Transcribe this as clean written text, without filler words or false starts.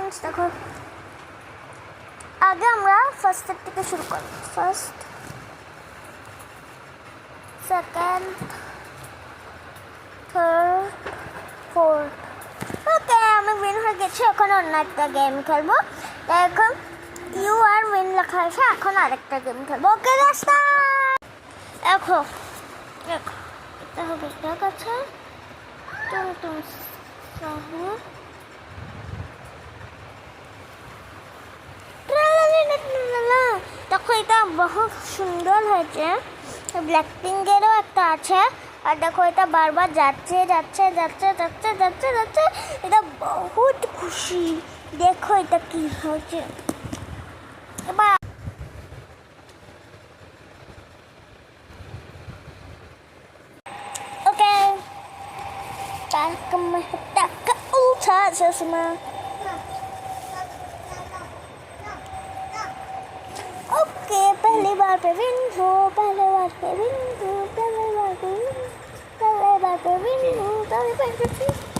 Friends দেখো, আগে আমরা ফার্স্টের থেকে শুরু করব। First, second, third, fourth. Okay, আমি উইন হয়ে গেছি। এখন অন্য একটা গেম খেলবো। এখন ইউ আর উইন লেখা আছে, এখন আরেকটা গেম খেলবো। ওকে রাস্তা দেখো, দেখো এটা হবে, ঠিক আছে? তুমি দেখো, এটা বহুত সুন্দর হয়েছে। ব্ল্যাক পিঙ্কেরও একটা আছে। আর দেখো, এটা বারবার যাচ্ছে যাচ্ছে যাচ্ছে যাচ্ছে যাচ্ছে যাচ্ছে। এটা বহুত খুশি। দেখো এটা কি হয়েছে। এবার ওকে, টাকা উঠা চশমা। ओके, पहली बार पे विन हो, पहले बार पे विन हो, पहले बार पे विन हो, पहले बार पे विन हो, पहले बार पे विन हो।